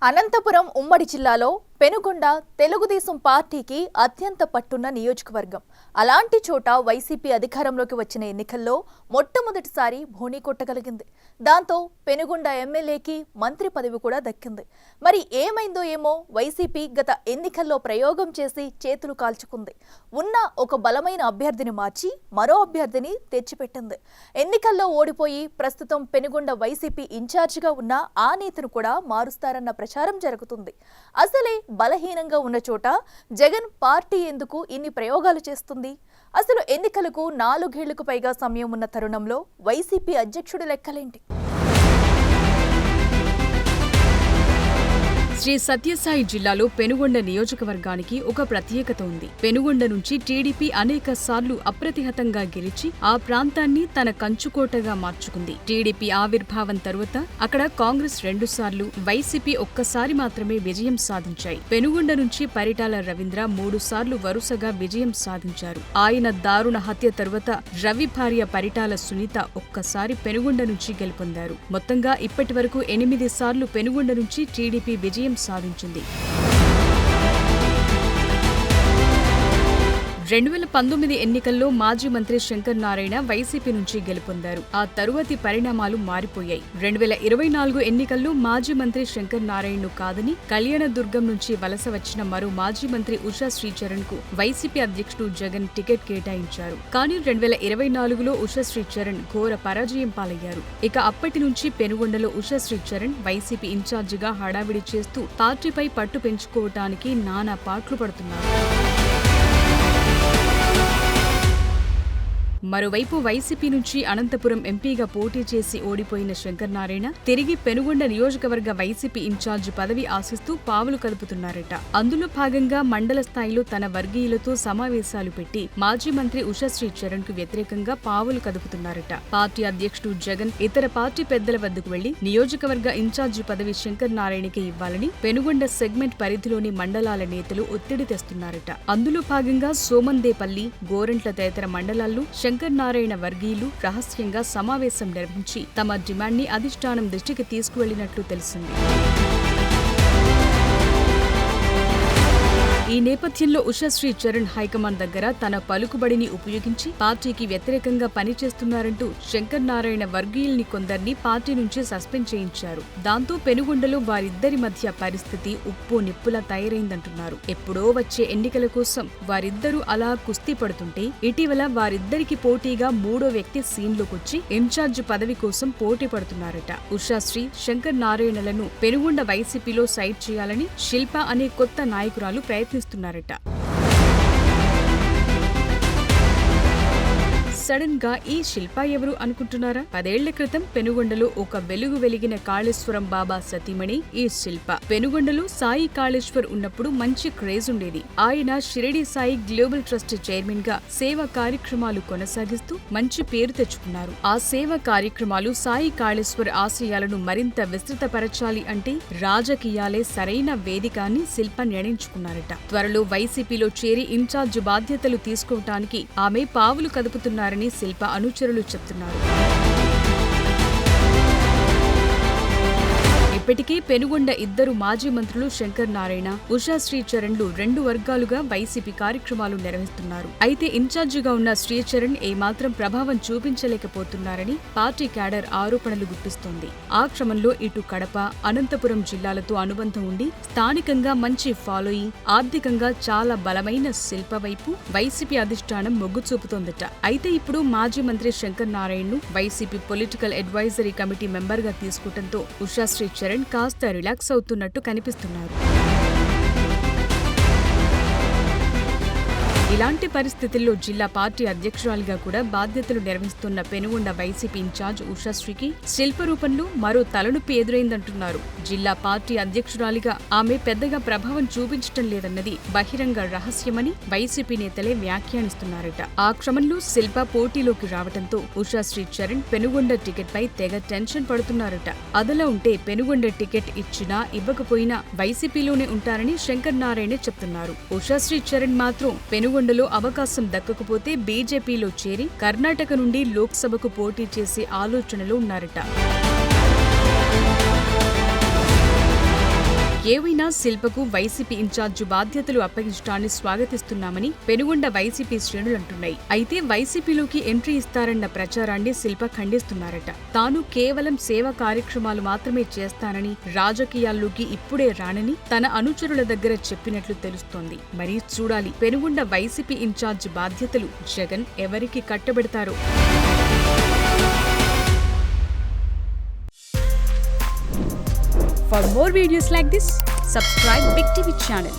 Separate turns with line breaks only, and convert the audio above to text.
అనంతపురం ఉమ్మడి జిల్లాలో పెనుగొండ తెలుగుదేశం పార్టీకి అత్యంత పట్టున్న నియోజకవర్గం. అలాంటి చోట వైసీపీ అధికారంలోకి వచ్చిన ఎన్నికల్లో మొట్టమొదటిసారి బోణీ కొట్టగలిగింది. దాంతో పెనుగొండ ఎమ్మెల్యేకి మంత్రి పదవి కూడా దక్కింది. మరి ఏమైందో ఏమో వైసీపీ గత ఎన్నికల్లో ప్రయోగం చేసి చేతులు కాల్చుకుంది. ఉన్న ఒక బలమైన అభ్యర్థిని మార్చి మరో అభ్యర్థిని తెచ్చిపెట్టింది. ఎన్నికల్లో ఓడిపోయి ప్రస్తుతం పెనుగొండ వైసీపీ ఇన్ఛార్జిగా ఉన్న ఆ నేతను కూడా మారుస్తారన్న ప్రచారం జరుగుతుంది. అసలే బలహీనంగా ఉన్న చోట జగన్ పార్టీ ఎందుకు ఇన్ని ప్రయోగాలు చేస్తుంది? అసలు ఎన్నికలకు 4 ఏళ్లకు పైగా సమయం ఉన్న తరుణంలో వైసీపీ అధ్యక్షుడి లెక్కలేంటి?
శ్రీ సత్యసాయి జిల్లాలో పెనుగొండ నియోజకవర్గానికి ఒక ప్రత్యేకత ఉంది. పెనుగొండ నుంచి టీడీపీ అనేక సార్లు అప్రతిహతంగా గెలిచి ఆ ప్రాంతాన్ని తన కంచుకోటగా మార్చుకుంది. టీడీపీ ఆవిర్భావం తరువాత అక్కడ కాంగ్రెస్ 2 సార్లు, వైసీపీ ఒక్కసారి మాత్రమే విజయం సాధించాయి. పెనుగొండ నుంచి పరిటాల రవీంద్ర 3 సార్లు వరుసగా విజయం సాధించారు. ఆయన దారుణ హత్య తరువాత రవి భార్య పరిటాల సునీత ఒక్కసారి పెనుగొండ నుంచి గెలుపొందారు. మొత్తంగా ఇప్పటి వరకు 8 సార్లు పెనుగొండ నుంచి టీడీపీ విజయం సాధించింది. 2019 ఎన్నికల్లో మాజీ మంత్రి శంకర్ నారాయణ వైసీపీ నుంచి గెలుపొందారు. ఆ తరువాతి పరిణామాలు మారిపోయాయి. 2024 ఎన్నికల్లో మాజీ మంత్రి శంకర్ నారాయణను కాదని కళ్యాణదుర్గం నుంచి వలస వచ్చిన మరో మాజీ మంత్రి ఉషా శ్రీచరణ్ కు వైసీపీ అధ్యక్షుడు జగన్ టికెట్ కేటాయించారు. కానీ 2024లో ఉషా శ్రీచరణ్ ఘోర పరాజయం పాలయ్యారు. ఇక అప్పటి నుంచి పెనుగొండలో ఉషా శ్రీచరణ్ వైసీపీ ఇన్ఛార్జిగా హడావిడి చేస్తూ పార్టీపై పట్టు పెంచుకోవటానికి నానా పాట్లు పడుతున్నారు. మరోవైపు వైసీపీ నుంచి అనంతపురం ఎంపీగా పోటీ చేసి ఓడిపోయిన శంకర్ నారాయణ తిరిగి పెనుగొండ నియోజకవర్గ వైసీపీ ఇన్ఛార్జి పదవి ఆశిస్తూ పావులు కదుపుతున్నారట. అందులో భాగంగా మండల స్థాయిలో తన వర్గీయులతో సమావేశాలు పెట్టి మాజీ మంత్రి ఉషా శ్రీచరణ్ కు వ్యతిరేకంగా పావులు కదుపుతున్నారట. పార్టీ అధ్యక్షుడు జగన్ ఇతర పార్టీ పెద్దల వద్దకు వెళ్లి నియోజకవర్గ ఇన్ఛార్జి పదవి శంకర్ నారాయణకి ఇవ్వాలని పెనుగొండ సెగ్మెంట్ పరిధిలోని మండలాల నేతలు ఒత్తిడి తెస్తున్నారట. అందులో భాగంగా సోమందేపల్లి, గోరంట్ల తదితర మండలాల్లో శంకర్ నారాయణ వర్గీయులు రహస్యంగా సమావేశం నిర్వహించి తమ డిమాండ్ని అధిష్టానం దృష్టికి తీసుకువెళ్లినట్లు తెలిసింది. ఈ నేపథ్యంలో ఉషా శ్రీచరణ్ హైకమాండ్ దగ్గర తన పలుకుబడిని ఉపయోగించి పార్టీకి వ్యతిరేకంగా పనిచేస్తున్నారంటూ శంకర్ నారాయణ వర్గీయుల్ని కొందరిని పార్టీ నుంచి సస్పెండ్ చేయించారు. దాంతో పెనుగొండలో వారిద్దరి మధ్య పరిస్థితి ఉప్పు నిప్పులా తయారైందంటున్నారు. ఎప్పుడో వచ్చే ఎన్నికల కోసం వారిద్దరూ అలా కుస్తీ పడుతుంటే ఇటీవల వారిద్దరికి పోటీగా 3వ వ్యక్తి సీన్లోకొచ్చి ఇన్ఛార్జ్ పదవి కోసం పోటీ పడుతున్నారట. ఉషాశ్రీ, శంకర్ నారాయణలను పెనుగొండ వైసీపీలో సైడ్ చేయాలని శిల్ప అనే కొత్త నాయకురాలు ప్రయత్నిస్తున్నారట. సడన్ గా ఈ శిల్ప ఎవరు అనుకుంటున్నారా? 10 ఏళ్ల క్రితం పెనుగొండలో ఒక వెలుగు వెలిగిన కాళేశ్వరం బాబా సతీమణి ఈ శిల్ప. పెనుగొండలో సాయి కాళేశ్వర్ ఉన్నప్పుడు మంచి క్రేజ్ ఉండేది. ఆయన Shirdi Sai global trust chairman గా సేవా కార్యక్రమాలు కొనసాగిస్తూ మంచి పేరు తెచ్చుకున్నారు. ఆ సేవా కార్యక్రమాలు సాయి కాళేశ్వర్ ఆశయాలను మరింత విస్తృతపరచాలి అంటే రాజకీయాలే సరైన వేదిక అని శిల్ప నిర్ణయించుకున్నారట. త్వరలో వైసీపీలో చేరి ఇన్ఛార్జ్ బాధ్యతలు తీసుకోవటానికి ఆమె పావులు కదుపుతున్నారని శిల్ప అనుచరులు చెప్తున్నారు. ఇప్పటికే పెనుగొండ ఇద్దరు మాజీ మంత్రులు శంకర్ నారాయణ, ఉషా శ్రీచరణ్లు 2 వర్గాలుగా వైసీపీ కార్యక్రమాలు నిర్వహిస్తున్నారు. అయితే ఇన్ఛార్జిగా ఉన్న శ్రీచరణ్ ఏమాత్రం ప్రభావం చూపించలేకపోతున్నారని పార్టీ క్యాడర్ ఆరోపణలు గుప్పిస్తోంది. ఆ క్రమంలో ఇటు కడప, అనంతపురం జిల్లాలతో అనుబంధం ఉండి స్థానికంగా మంచి ఫాలోయింగ్, ఆర్థికంగా చాలా బలమైన శిల్ప వైపు వైసీపీ అధిష్టానం మొగ్గు చూపుతోందట. అయితే ఇప్పుడు మాజీ మంత్రి శంకర్ నారాయణ్ను వైసీపీ పొలిటికల్ అడ్వైజరీ కమిటీ మెంబర్గా తీసుకోవడంతో ఉషా శ్రీచరణ్ కాస్త రిలాక్స్ అవుతున్నట్టు కనిపిస్తున్నారు. ఇలాంటి పరిస్థితుల్లో జిల్లా పార్టీ అధ్యక్షురాలిగా కూడా బాధ్యతలు నిర్వహిస్తున్న పెనుగొండ వైసీపీ ఇన్ఛార్జ్ ఉషాశ్రీకి శిల్ప రూపంలో మరో తలనొప్పి ఎదురైందంటున్నారు. జిల్లా పార్టీ అధ్యక్షురాలిగా ఆమె పెద్దగా ప్రభావం చూపించటం లేదన్నది బహిరంగ రహస్యమని వైసీపీ నేతలే వ్యాఖ్యానిస్తున్నారట. ఆ క్రమంలో శిల్ప పోటీలోకి రావడంతో ఉషాశ్రీ చరణ్ పెనుగొండ టికెట్ పై తెగ టెన్షన్ పడుతున్నారట. అదలా ఉంటే పెనుగొండ టికెట్ ఇచ్చినా ఇవ్వకపోయినా వైసీపీలోనే ఉంటారని శంకర్ నారాయణ చెప్తున్నారు. ఉషాశ్రీ చరణ్ మాత్రం పెనుగొండలో అవకాశం దక్కకపోతే బీజేపీలో చేరి కర్ణాటక నుండి లోక్సభకు పోటీ చేసే ఆలోచనలో ఉన్నారట. శిల్పకు వైసీపీ ఇన్ఛార్జి బాధ్యతలు అప్పగించడాన్ని స్వాగతిస్తున్నామని పెనుగొండ వైసీపీ శ్రేణులు అంటున్నాయి. అయితే వైసీపీలోకి ఎంట్రీ ఇస్తారన్న ప్రచారాన్ని శిల్ప ఖండిస్తున్నారట. తాను కేవలం సేవా కార్యక్రమాలు మాత్రమే చేస్తానని, రాజకీయాల్లోకి ఇప్పుడే రానని తన అనుచరుల దగ్గర చెప్పినట్లు తెలుస్తోంది. మరి చూడాలి పెనుగొండ వైసీపీ ఇన్ఛార్జి బాధ్యతలు జగన్ ఎవరికి కట్టబెడతారో. For more videos like this, subscribe Big TV channel.